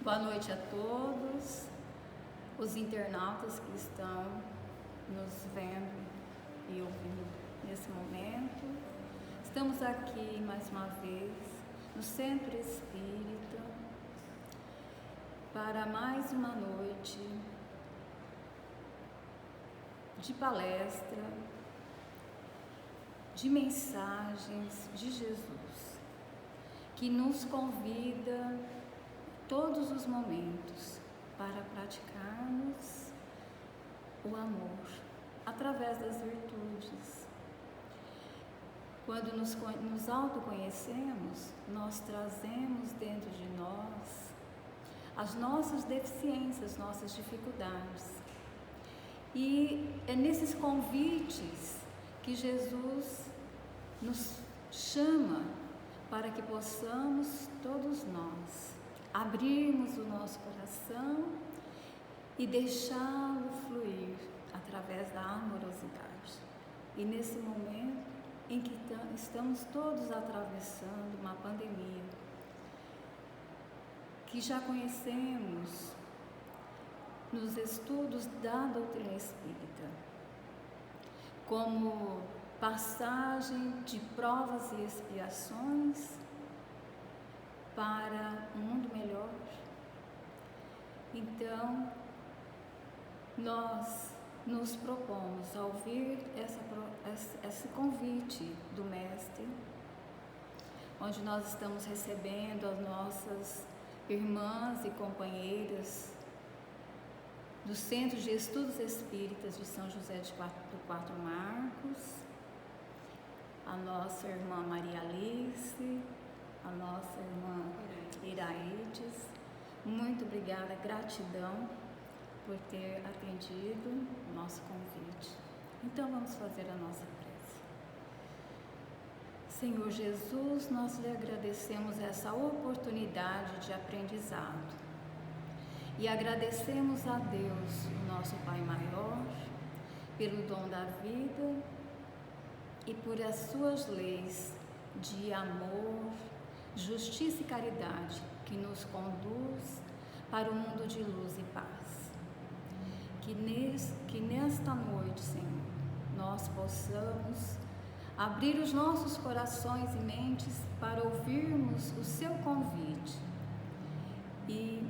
Boa noite a todos, os internautas que estão nos vendo e ouvindo nesse momento. Estamos aqui mais uma vez no Centro Espírita para mais uma noite de palestra, de mensagens de Jesus, que nos convida todos os momentos para praticarmos o amor através das virtudes. Quando nos autoconhecemos, nós trazemos dentro de nós as nossas deficiências, nossas dificuldades. E é nesses convites que Jesus nos chama para que possamos todos nós abrirmos o nosso coração e deixá-lo fluir através da amorosidade. E nesse momento em que estamos todos atravessando uma pandemia, que já conhecemos nos estudos da doutrina espírita, como passagem de provas e expiações para um mundo melhor. Então, nós nos propomos a ouvir esse convite do Mestre, onde nós estamos recebendo as nossas irmãs e companheiras do Centro de Estudos Espíritas de São José do Quatro Marcos, a nossa irmã Maria Alice, a nossa irmã Iraides. Muito obrigada, gratidão por ter atendido o nosso convite. Então vamos fazer a nossa prece. Senhor Jesus, nós lhe agradecemos essa oportunidade de aprendizado e agradecemos a Deus, o nosso Pai maior, pelo dom da vida e por as suas leis de amor, justiça e caridade que nos conduz para o mundo de luz e paz. Que nesta noite, Senhor, nós possamos abrir os nossos corações e mentes para ouvirmos o seu convite e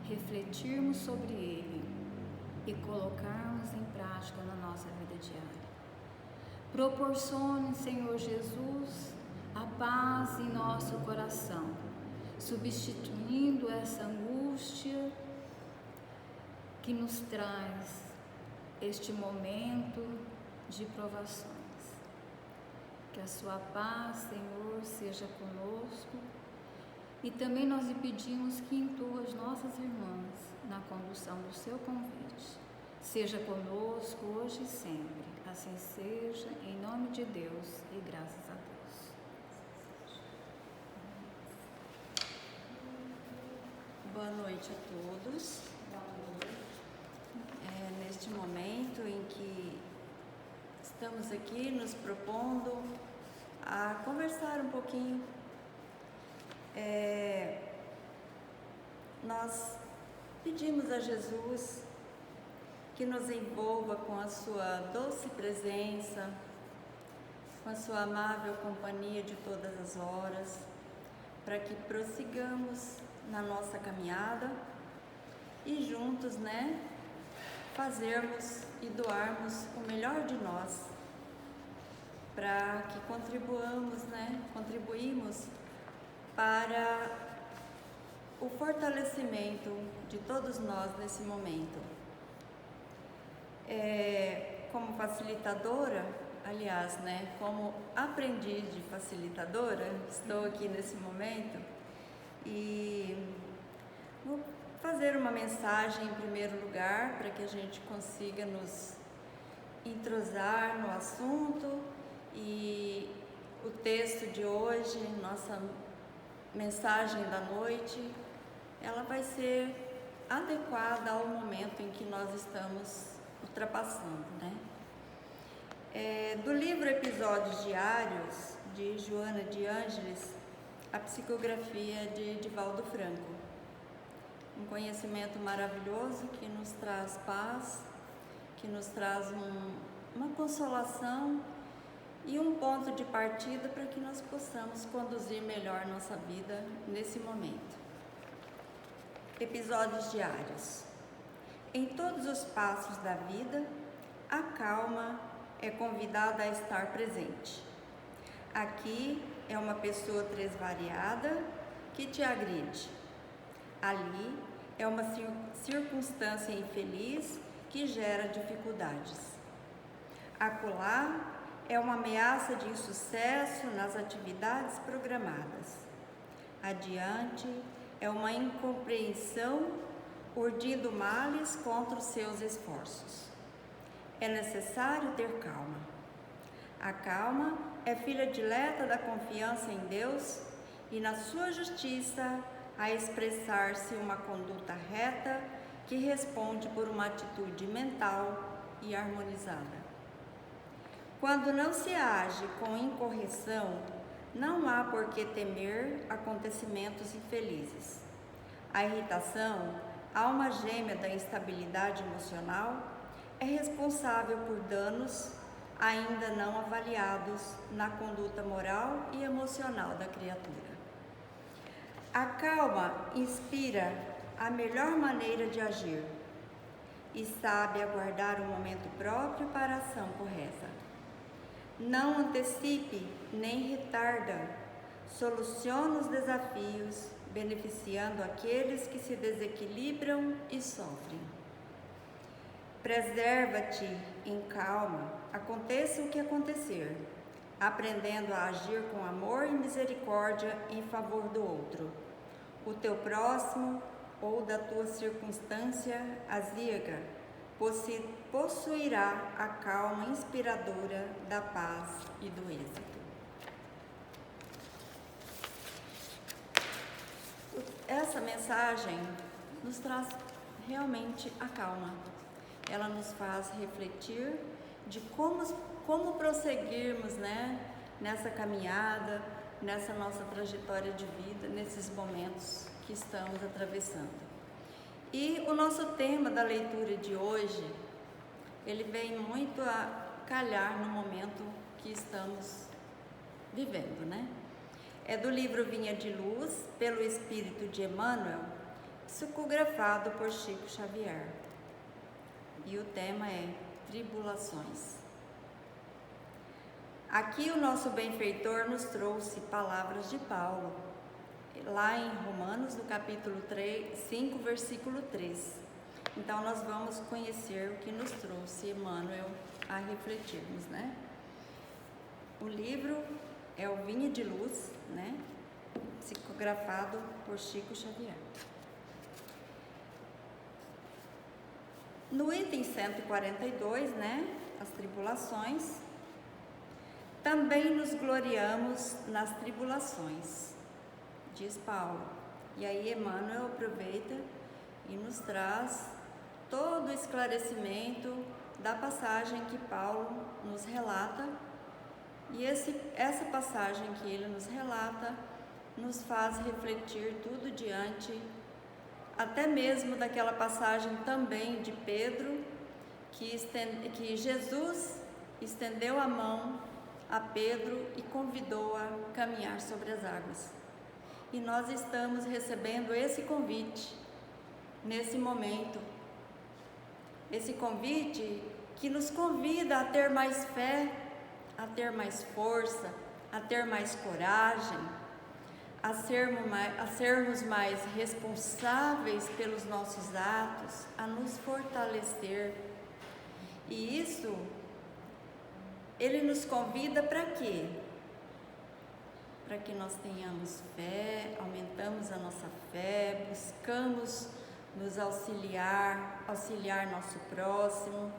refletirmos sobre ele e colocarmos em prática na nossa vida diária. Proporcione, Senhor Jesus, a paz em nosso coração, substituindo essa angústia que nos traz este momento de provações. Que a sua paz, Senhor, seja conosco, e também nós lhe pedimos que intua as nossas irmãs na condução do seu convite. Seja conosco hoje e sempre. Assim seja, em nome de Deus e graças a Deus. Boa noite a todos. Neste momento em que estamos aqui nos propondo a conversar um pouquinho, nós pedimos a Jesus que nos envolva com a sua doce presença, com a sua amável companhia de todas as horas, para que prossigamos na nossa caminhada e juntos, fazermos e doarmos o melhor de nós, para que contribuímos para o fortalecimento de todos nós nesse momento. Como facilitadora, aliás, como aprendiz de facilitadora, estou aqui nesse momento e vou fazer uma mensagem em primeiro lugar para que a gente consiga nos entrosar no assunto, e o texto de hoje, nossa mensagem da noite, ela vai ser adequada ao momento em que nós estamos ultrapassando, Do livro Episódios Diários, de Joana de Ângeles, a psicografia de Divaldo Franco. um conhecimento maravilhoso que nos traz paz, que nos traz uma consolação e um ponto de partida para que nós possamos conduzir melhor nossa vida nesse momento. Episódios diários. Em todos os passos da vida, a calma é convidada a estar presente. Aqui é uma pessoa tresvariada que te agride. Ali é uma circunstância infeliz que gera dificuldades. Acolá é uma ameaça de insucesso nas atividades programadas. Adiante é uma incompreensão urdindo males contra os seus esforços. É necessário ter calma. A calma é filha dileta da confiança em Deus e na sua justiça a expressar-se uma conduta reta que responde por uma atitude mental e harmonizada. Quando não se age com incorreção, não há por que temer acontecimentos infelizes. A irritação, alma gêmea da instabilidade emocional, é responsável por danos ainda não avaliados na conduta moral e emocional da criatura. A calma inspira a melhor maneira de agir e sabe aguardar o momento próprio para a ação correta. Não antecipe nem retarda, soluciona os desafios, beneficiando aqueles que se desequilibram e sofrem. Preserva-te em calma, aconteça o que acontecer, aprendendo a agir com amor e misericórdia em favor do outro, o teu próximo ou da tua circunstância azíaga, possuirá a calma inspiradora da paz e do êxito. Essa mensagem nos traz realmente a calma. Ela nos faz refletir de como prosseguirmos, nessa caminhada, nessa nossa trajetória de vida, nesses momentos que estamos atravessando. E o nosso tema da leitura de hoje, ele vem muito a calhar no momento que estamos vivendo, É do livro Vinha de Luz, pelo Espírito de Emmanuel, psicografado por Chico Xavier. E o tema é Tribulações. Aqui o nosso benfeitor nos trouxe palavras de Paulo, lá em Romanos, no capítulo 5, versículo 3. Então, nós vamos conhecer o que nos trouxe Emmanuel a refletirmos, O livro é o Vinha de Luz, psicografado por Chico Xavier. No item 142, as tribulações, também nos gloriamos nas tribulações, diz Paulo. E aí Emmanuel aproveita e nos traz todo o esclarecimento da passagem que Paulo nos relata. E essa passagem que ele nos relata nos faz refletir tudo diante, até mesmo daquela passagem também de Pedro, que Jesus estendeu a mão a Pedro e convidou a caminhar sobre as águas. E nós estamos recebendo esse convite nesse momento, esse convite que nos convida a ter mais fé, a ter mais força, a ter mais coragem, a sermos mais responsáveis pelos nossos atos, a nos fortalecer. E isso, ele nos convida para quê? Para que nós tenhamos fé, aumentamos a nossa fé, buscamos nos auxiliar nosso próximo.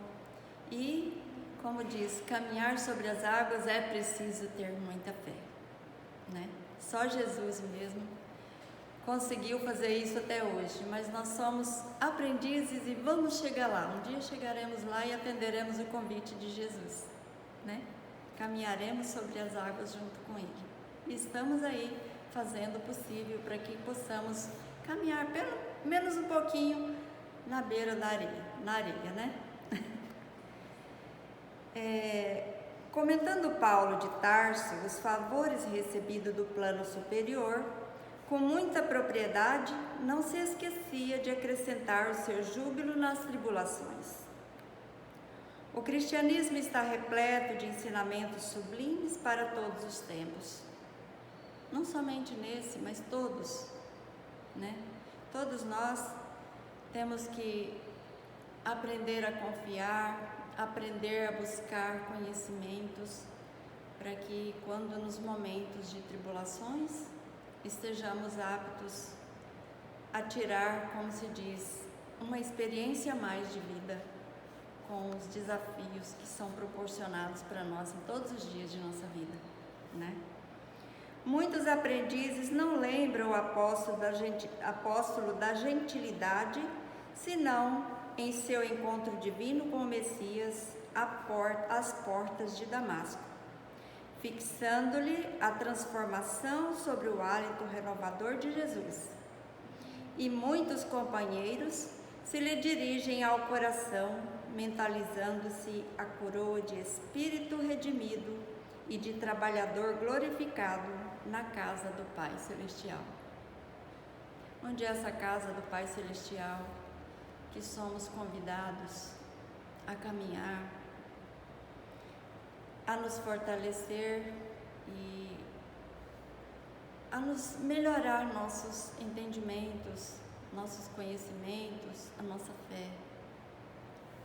E, como diz, caminhar sobre as águas é preciso ter muita fé, Só Jesus mesmo conseguiu fazer isso até hoje, mas nós somos aprendizes e vamos chegar lá. Um dia chegaremos lá e atenderemos o convite de Jesus, Caminharemos sobre as águas junto com Ele. E estamos aí fazendo o possível para que possamos caminhar menos um pouquinho na beira da areia, na areia, né? Comentando Paulo de Tarso os favores recebidos do plano superior, com muita propriedade, não se esquecia de acrescentar o seu júbilo nas tribulações. O cristianismo está repleto de ensinamentos sublimes para todos os tempos. Não somente nesse, mas todos, né? Todos nós temos que aprender a confiar, aprender a buscar conhecimentos, para que quando nos momentos de tribulações estejamos aptos a tirar, como se diz, uma experiência a mais de vida com os desafios que são proporcionados para nós em todos os dias de nossa vida, né? Muitos aprendizes não lembram o apóstolo da gentilidade, senão em seu encontro divino com o Messias às portas de Damasco, fixando-lhe a transformação sobre o hálito renovador de Jesus. E muitos companheiros se lhe dirigem ao coração, mentalizando-se a coroa de espírito redimido e de trabalhador glorificado na casa do Pai Celestial. Onde é essa casa do Pai Celestial que somos convidados a caminhar, a nos fortalecer e a nos melhorar nossos entendimentos, nossos conhecimentos, a nossa fé.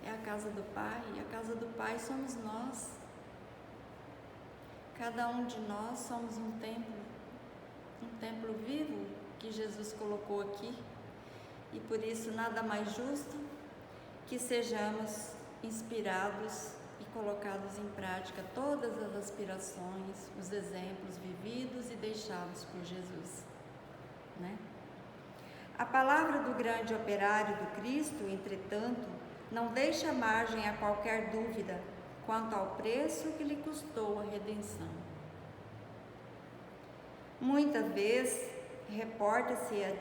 É a casa do Pai, e a casa do Pai somos nós. Cada um de nós somos um templo vivo que Jesus colocou aqui, e por isso nada mais justo que sejamos inspirados e colocados em prática todas as aspirações, os exemplos vividos e deixados por Jesus, né? A palavra do grande operário do Cristo, entretanto, não deixa margem a qualquer dúvida quanto ao preço que lhe custou a redenção. Muitas vezes reporta-se a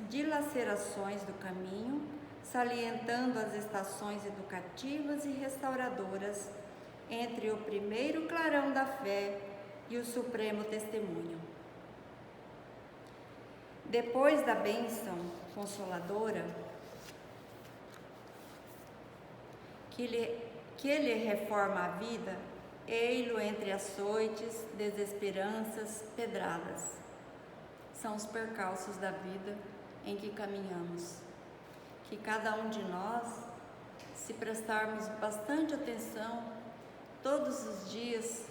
dilacerações do caminho, salientando as estações educativas e restauradoras entre o primeiro clarão da fé e o supremo testemunho. Depois da bênção consoladora que lhe reforma a vida, ei-lo entre açoites, desesperanças, pedradas. São os percalços da vida em que caminhamos. Que cada um de nós, se prestarmos bastante atenção todos os dias,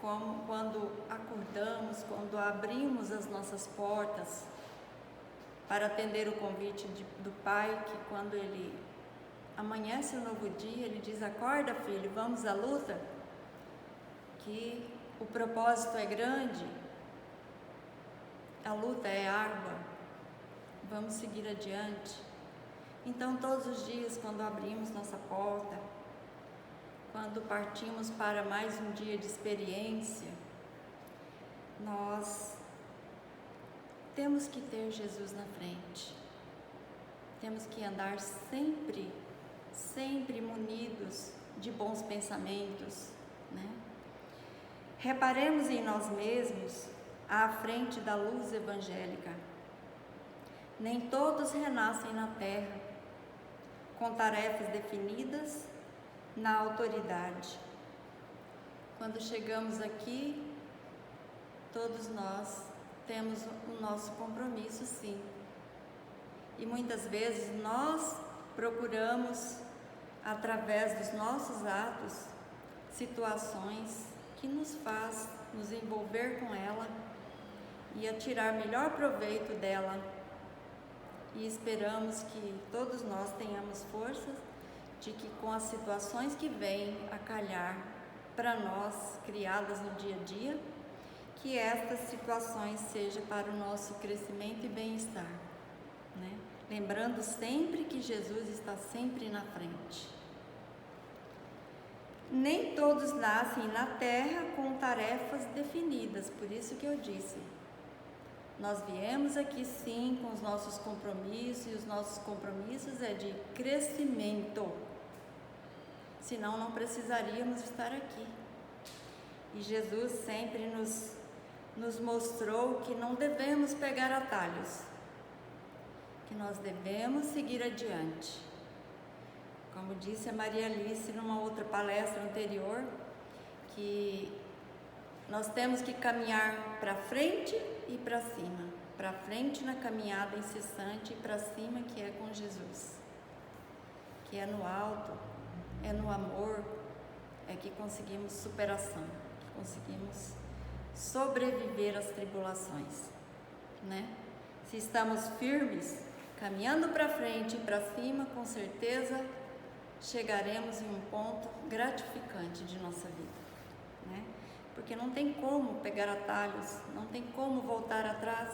como quando acordamos, quando abrimos as nossas portas para atender o convite do Pai, que quando Ele amanhece um novo dia, Ele diz: acorda, filho, vamos à luta, que o propósito é grande, a luta é árdua, vamos seguir adiante. Então, todos os dias, quando abrimos nossa porta, quando partimos para mais um dia de experiência, nós temos que ter Jesus na frente. Temos que andar sempre munidos de bons pensamentos, né? Reparemos em nós mesmos à frente da luz evangélica. Nem todos renascem na terra com tarefas definidas na autoridade. Quando chegamos aqui, todos nós temos o nosso compromisso, sim. E muitas vezes nós procuramos, através dos nossos atos, situações que nos faz nos envolver com ela e a tirar melhor proveito dela. E esperamos que todos nós tenhamos forças de que com as situações que vêm a calhar para nós, criadas no dia a dia, que estas situações sejam para o nosso crescimento e bem-estar, né? Lembrando sempre que Jesus está sempre na frente. Nem todos nascem na terra com tarefas definidas, por isso que eu disse, Nós viemos aqui sim com os nossos compromissos, e os nossos compromissos é de crescimento, senão não precisaríamos estar aqui. E Jesus sempre nos mostrou que não devemos pegar atalhos, que nós devemos seguir adiante. Como disse a Maria Alice numa outra palestra anterior, que nós temos que caminhar para frente e para cima. Para frente na caminhada incessante e para cima que é com Jesus. Que é no alto, é no amor, é que conseguimos superação, que conseguimos sobreviver às tribulações, né? Se estamos firmes, caminhando para frente e para cima, com certeza chegaremos em um ponto gratificante de nossa vida, né? Porque não tem como pegar atalhos, não tem como voltar atrás,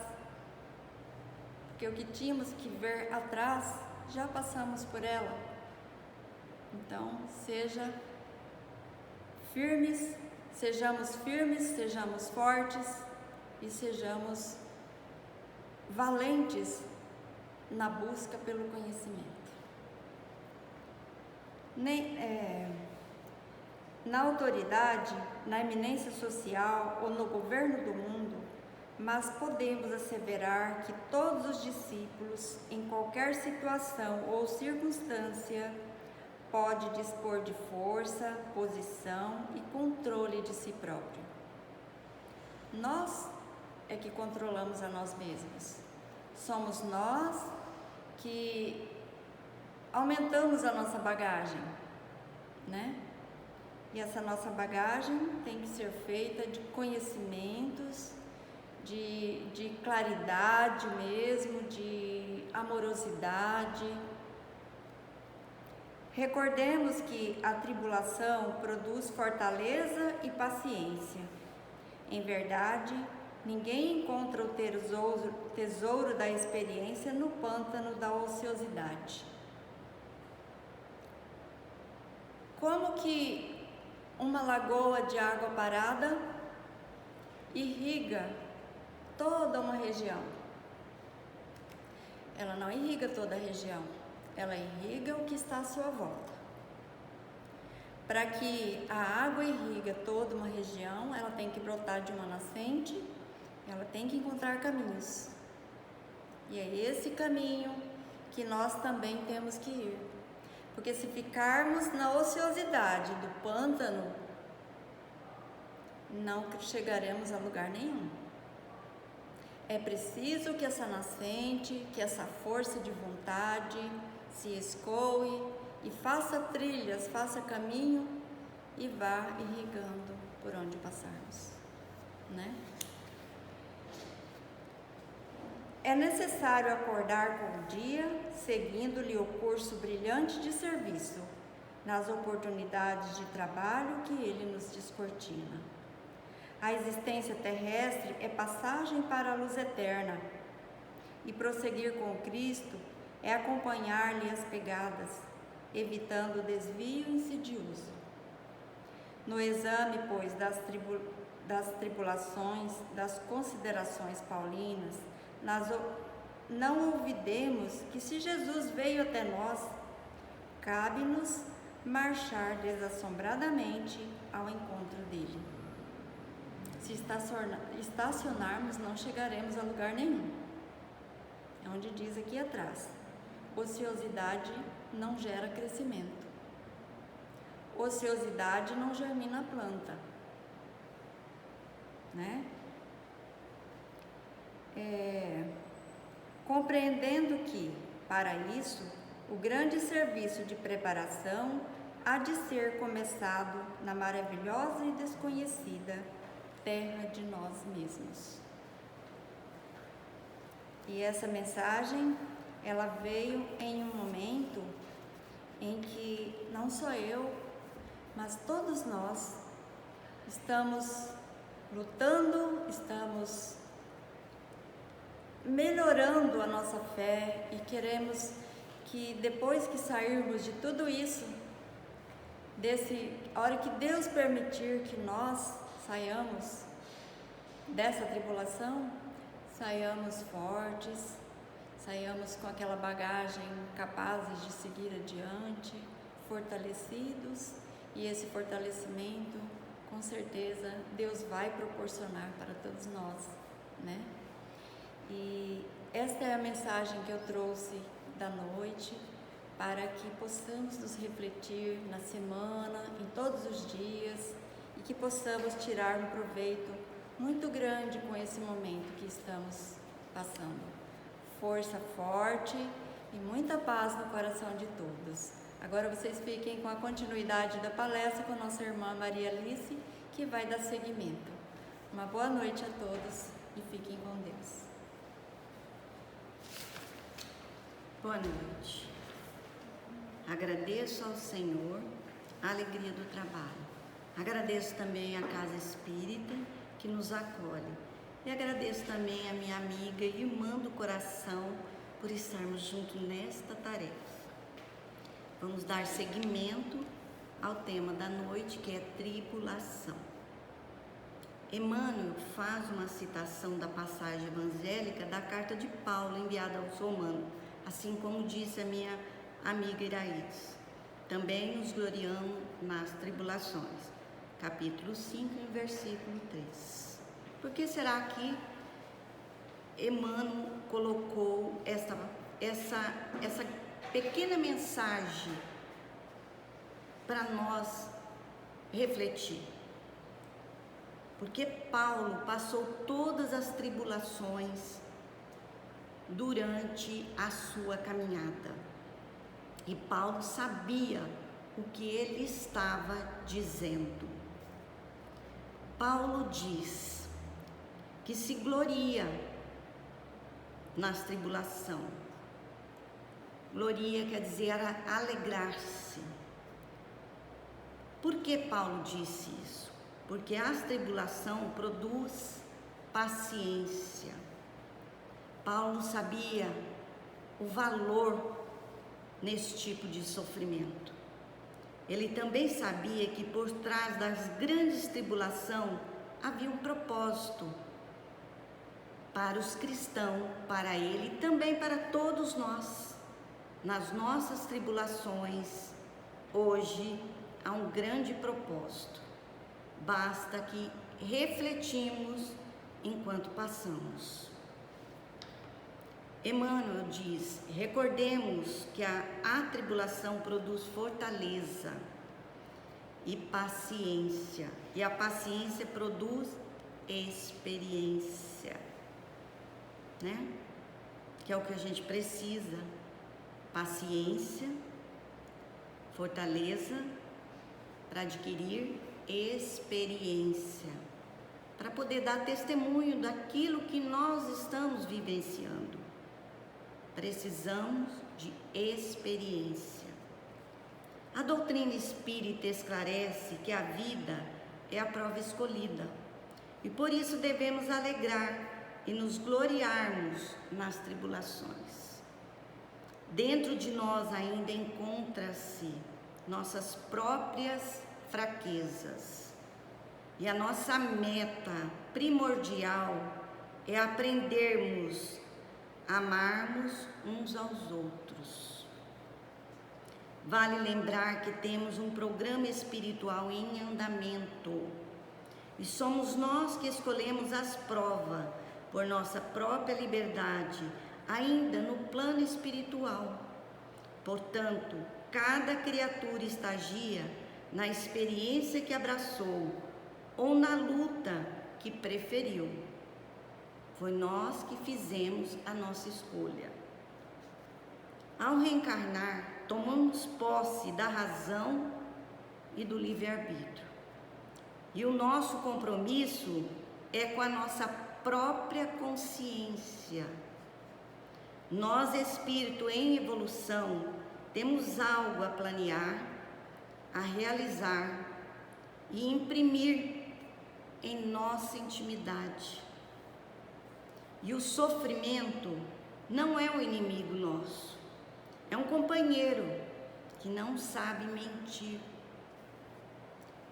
porque o que tínhamos que ver atrás, já passamos por ela. Então, sejamos firmes, sejamos fortes e sejamos valentes na busca pelo conhecimento. Na autoridade, na eminência social ou no governo do mundo, mas podemos asseverar que todos os discípulos, em qualquer situação ou circunstância, pode dispor de força, posição e controle de si próprio. Nós é que controlamos a nós mesmos. Somos nós que aumentamos a nossa bagagem, né? E essa nossa bagagem tem que ser feita de conhecimentos, de claridade mesmo, de amorosidade. Recordemos que a tribulação produz fortaleza e paciência. Em verdade, ninguém encontra o tesouro da experiência no pântano da ociosidade. Como que uma lagoa de água parada irriga toda uma região? Ela não irriga toda a região, ela irriga o que está à sua volta. Para que a água irriga toda uma região, ela tem que brotar de uma nascente, ela tem que encontrar caminhos. E é esse caminho que nós também temos que ir. Porque se ficarmos na ociosidade do pântano, não chegaremos a lugar nenhum. É preciso que essa nascente, que essa força de vontade se escoe e faça trilhas, faça caminho e vá irrigando por onde passarmos, né? É necessário acordar com o dia, seguindo-lhe o curso brilhante de serviço, nas oportunidades de trabalho que ele nos descortina. A existência terrestre é passagem para a luz eterna, e prosseguir com Cristo é acompanhar-lhe as pegadas, evitando o desvio insidioso. No exame, pois, das tribulações, das considerações paulinas, não olvidemos que se Jesus veio até nós, cabe-nos marchar desassombradamente ao encontro dele. Se estacionarmos, não chegaremos a lugar nenhum. É onde diz aqui atrás: ociosidade não gera crescimento. Ociosidade não germina a planta, né? Compreendendo que, para isso, o grande serviço de preparação há de ser começado na maravilhosa e desconhecida terra de nós mesmos. E essa mensagem, ela veio em um momento em que não só eu, mas todos nós estamos lutando, estamos melhorando a nossa fé e queremos que depois que sairmos de tudo isso, a hora que Deus permitir que nós saiamos dessa tribulação, saiamos fortes, saiamos com aquela bagagem capazes de seguir adiante, fortalecidos, e esse fortalecimento, com certeza, Deus vai proporcionar para todos nós, né? E esta é a mensagem que eu trouxe da noite, para que possamos nos refletir na semana, em todos os dias, e que possamos tirar um proveito muito grande com esse momento que estamos passando. Força forte e muita paz no coração de todos. Agora vocês fiquem com a continuidade da palestra com a nossa irmã Maria Alice, que vai dar seguimento. Uma boa noite a todos e fiquem com Deus. Boa noite. Agradeço ao Senhor a alegria do trabalho. Agradeço também à Casa Espírita que nos acolhe. E agradeço também a minha amiga e irmã do coração por estarmos juntos nesta tarefa. Vamos dar seguimento ao tema da noite, que é tribulação. Emmanuel faz uma citação da passagem evangélica da carta de Paulo enviada aos Romanos, assim como disse a minha amiga Iraídes. Também nos gloriamos nas tribulações. Capítulo 5, versículo 3. Por que será que Emmanuel colocou essa pequena mensagem para nós refletir? Porque Paulo passou todas as tribulações durante a sua caminhada. E Paulo sabia o que ele estava dizendo. Paulo diz que se gloria nas tribulações. Gloria quer dizer alegrar-se. Por que Paulo disse isso? Porque a tribulação produz paciência. Paulo sabia o valor nesse tipo de sofrimento. Ele também sabia que por trás das grandes tribulações havia um propósito para os cristãos, para ele e também para todos nós. Nas nossas tribulações, hoje, há um grande propósito. Basta que refletimos enquanto passamos. Emmanuel diz: recordemos que a tribulação produz fortaleza e paciência, e a paciência produz experiência, né? Que é o que a gente precisa: paciência, fortaleza para adquirir experiência, para poder dar testemunho daquilo que nós estamos vivenciando. Precisamos de experiência. A doutrina espírita esclarece que a vida é a prova escolhida e por isso devemos alegrar e nos gloriarmos nas tribulações. Dentro de nós ainda encontra-se nossas próprias fraquezas e a nossa meta primordial é aprendermos a amarmos uns aos outros. Vale lembrar que temos um programa espiritual em andamento e somos nós que escolhemos as provas por nossa própria liberdade, ainda no plano espiritual. Portanto, cada criatura estagia na experiência que abraçou ou na luta que preferiu. Foi nós que fizemos a nossa escolha. Ao reencarnar, tomamos posse da razão e do livre-arbítrio. E o nosso compromisso é com a nossa própria consciência. Nós, espírito em evolução, temos algo a planear, a realizar e imprimir em nossa intimidade. E o sofrimento não é um inimigo nosso, é um companheiro que não sabe mentir.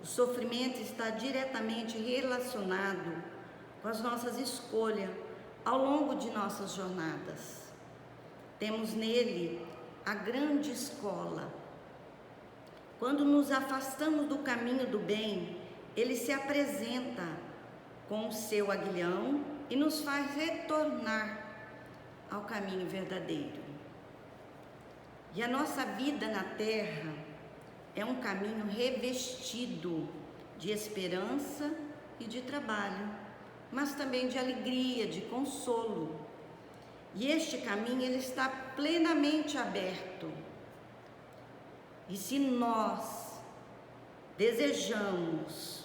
O sofrimento está diretamente relacionado com as nossas escolhas, ao longo de nossas jornadas. Temos nele a grande escola. Quando nos afastamos do caminho do bem, ele se apresenta com o seu aguilhão e nos faz retornar ao caminho verdadeiro. E a nossa vida na terra é um caminho revestido de esperança e de trabalho, mas também de alegria, de consolo. E este caminho ele está plenamente aberto. E se nós desejamos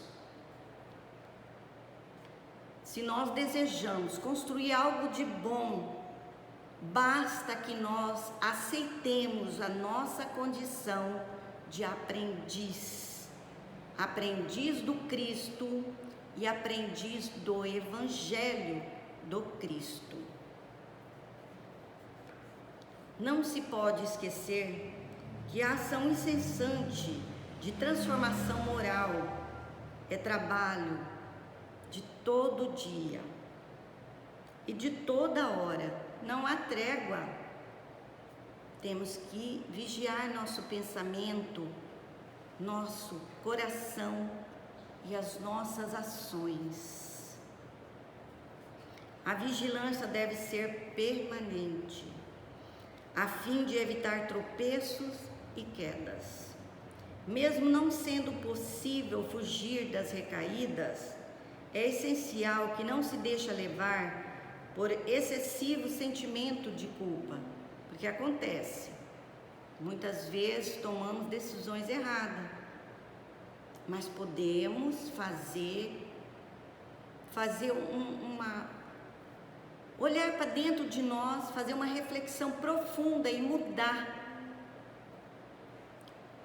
construir algo de bom, basta que nós aceitemos a nossa condição de aprendiz do Cristo e aprendiz do Evangelho do Cristo. Não se pode esquecer que a ação incessante de transformação moral é trabalho de todo dia e de toda hora, não há trégua. Temos que vigiar nosso pensamento, nosso coração e as nossas ações. A vigilância deve ser permanente, a fim de evitar tropeços e quedas. Mesmo não sendo possível fugir das recaídas, é essencial que não se deixe levar por excessivo sentimento de culpa, porque acontece, muitas vezes tomamos decisões erradas, mas podemos olhar para dentro de nós, fazer uma reflexão profunda e mudar,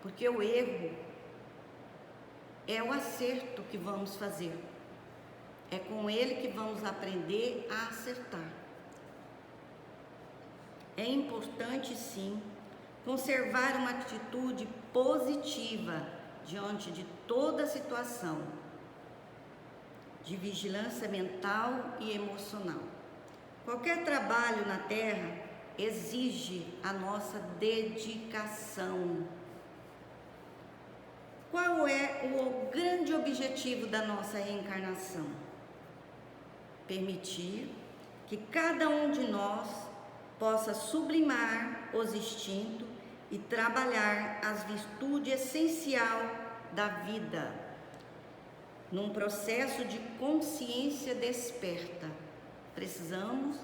porque o erro é o acerto que vamos fazer, é com ele que vamos aprender a acertar. É importante sim conservar uma atitude positiva diante de toda situação, de vigilância mental e emocional. Qualquer trabalho na Terra exige a nossa dedicação. Qual é o grande objetivo da nossa reencarnação? Permitir que cada um de nós possa sublimar os instintos e trabalhar as virtudes essenciais da vida, num processo de consciência desperta. Precisamos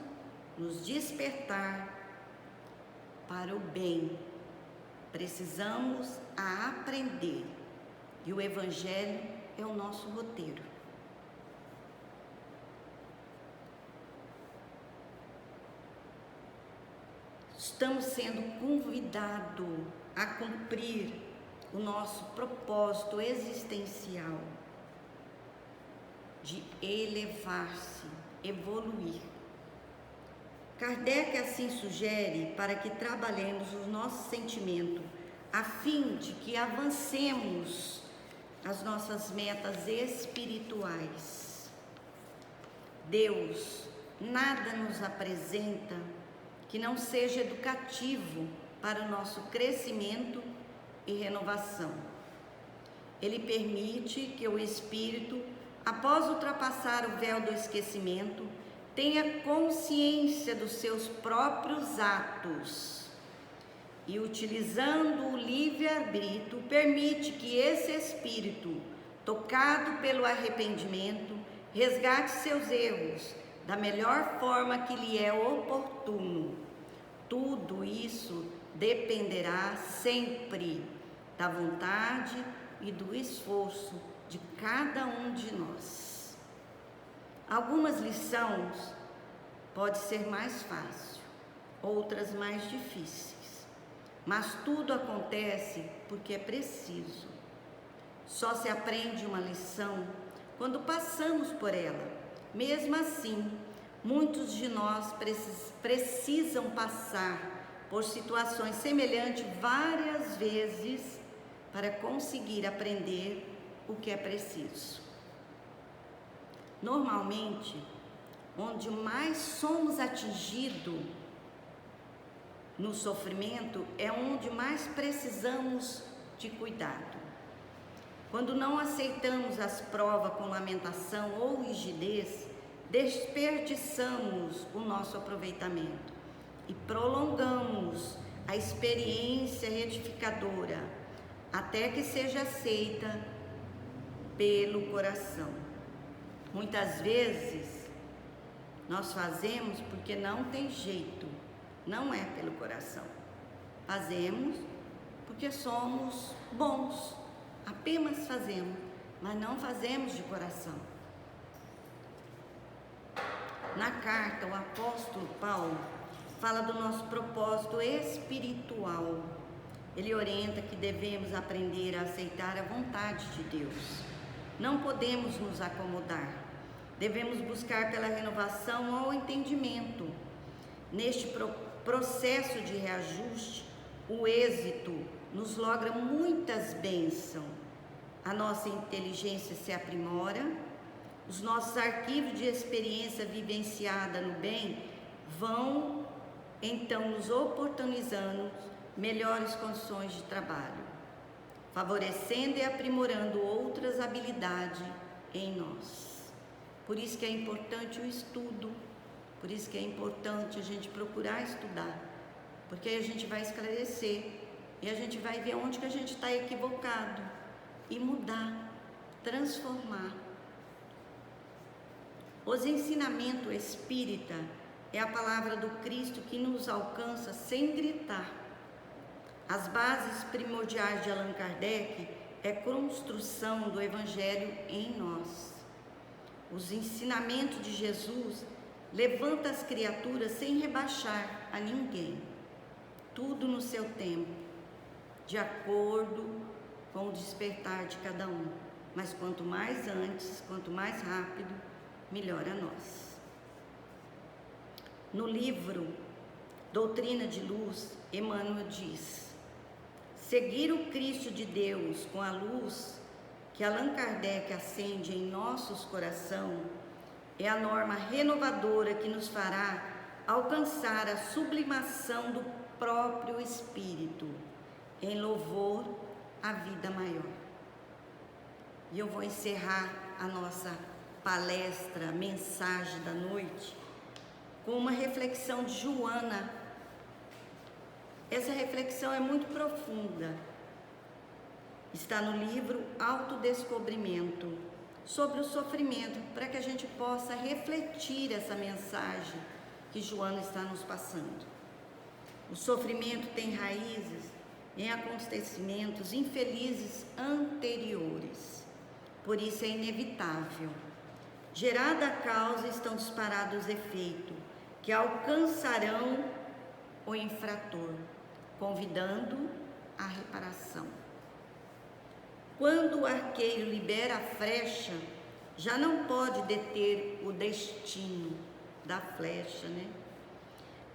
nos despertar para o bem, precisamos aprender, e o Evangelho é o nosso roteiro. Estamos sendo convidados a cumprir o nosso propósito existencial de elevar-se, evoluir. Kardec assim sugere para que trabalhemos os nossos sentimentos, a fim de que avancemos as nossas metas espirituais. Deus nada nos apresenta que não seja educativo para o nosso crescimento e renovação. Ele permite que o espírito, após ultrapassar o véu do esquecimento, tenha consciência dos seus próprios atos e, utilizando o livre-arbítrio, permite que esse espírito, tocado pelo arrependimento, resgate seus erros da melhor forma que lhe é oportuno. Tudo isso dependerá sempre da vontade e do esforço de cada um de nós. Algumas lições podem ser mais fáceis, outras mais difíceis, mas tudo acontece porque é preciso. Só se aprende uma lição quando passamos por ela. Mesmo assim, muitos de nós precisam passar por situações semelhantes várias vezes para conseguir aprender o que é preciso. Normalmente, onde mais somos atingidos no sofrimento, é onde mais precisamos de cuidado. Quando não aceitamos as provas com lamentação ou rigidez, desperdiçamos o nosso aproveitamento e prolongamos a experiência retificadora até que seja aceita pelo coração. Muitas vezes nós fazemos porque não tem jeito, não é pelo coração. Fazemos porque somos bons, apenas fazemos, mas não fazemos de coração. Na carta, o apóstolo Paulo fala do nosso propósito espiritual. Ele orienta que devemos aprender a aceitar a vontade de Deus. Não podemos nos acomodar. Devemos buscar pela renovação ao entendimento. Neste processo de reajuste, o êxito nos logra muitas bênçãos. A nossa inteligência se aprimora, os nossos arquivos de experiência vivenciada no bem vão então nos oportunizando melhores condições de trabalho, favorecendo e aprimorando outras habilidades em nós. Por isso que é importante o estudo, por isso que é importante a gente procurar estudar, porque aí a gente vai esclarecer e a gente vai ver onde que a gente está equivocado e mudar, transformar. Os ensinamentos espírita é a palavra do Cristo que nos alcança sem gritar. As bases primordiais de Allan Kardec é a construção do Evangelho em nós. Os ensinamentos de Jesus levantam as criaturas sem rebaixar a ninguém. Tudo no seu tempo, de acordo com o despertar de cada um. Mas quanto mais antes, quanto mais rápido, melhor a nós. No livro Doutrina de Luz, Emmanuel diz: seguir o Cristo de Deus com a luz que Allan Kardec acende em nossos corações é a norma renovadora que nos fará alcançar a sublimação do próprio Espírito em louvor à vida maior. E eu vou encerrar a nossa palestra, mensagem da noite, com uma reflexão de Joana. Essa reflexão é muito profunda. Está no livro Autodescobrimento, sobre o sofrimento, para que a gente possa refletir essa mensagem que Joana está nos passando. O sofrimento tem raízes em acontecimentos infelizes anteriores. Por isso é inevitável. Gerada a causa, estão disparados os efeitos, que alcançarão o infrator, convidando a reparação. Quando o arqueiro libera a flecha, já não pode deter o destino da flecha, né?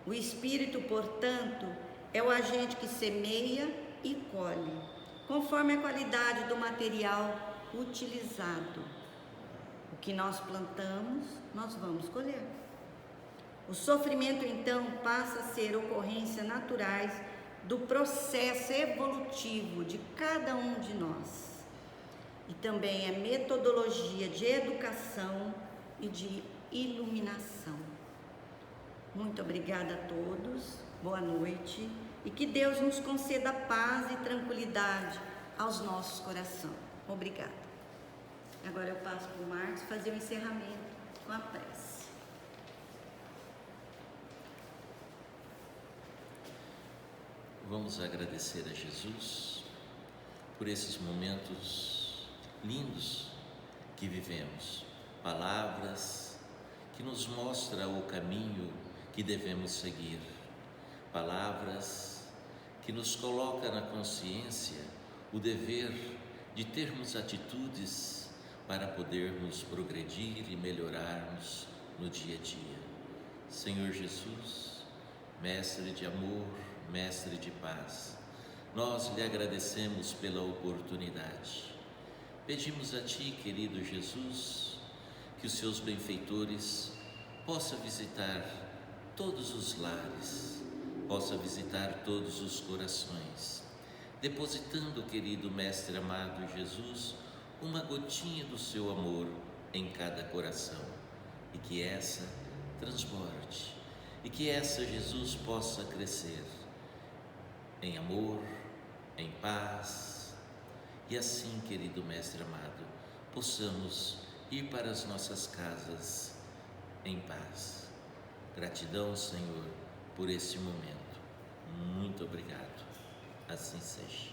O espírito, portanto, é o agente que semeia e colhe, conforme a qualidade do material utilizado. O que nós plantamos, nós vamos colher. O sofrimento, então, passa a ser ocorrências naturais do processo evolutivo de cada um de nós. E também é metodologia de educação e de iluminação. Muito obrigada a todos, boa noite, e que Deus nos conceda paz e tranquilidade aos nossos corações. Obrigada. Agora eu passo para o Marcos fazer o encerramento com a prece. Vamos agradecer a Jesus por esses momentos lindos que vivemos, palavras que nos mostram o caminho que devemos seguir, palavras que nos colocam na consciência o dever de termos atitudes para podermos progredir e melhorarmos no dia a dia. Senhor Jesus, Mestre de amor, Mestre de paz, nós lhe agradecemos pela oportunidade. Pedimos a Ti, querido Jesus, que os Seus benfeitores possa visitar todos os lares, possa visitar todos os corações, depositando, querido Mestre amado Jesus, uma gotinha do seu amor em cada coração, e que essa transborde, e que essa, Jesus, possa crescer em amor, em paz, e assim, querido Mestre amado, possamos ir para as nossas casas em paz. Gratidão, Senhor, por esse momento. Muito obrigado. Assim seja.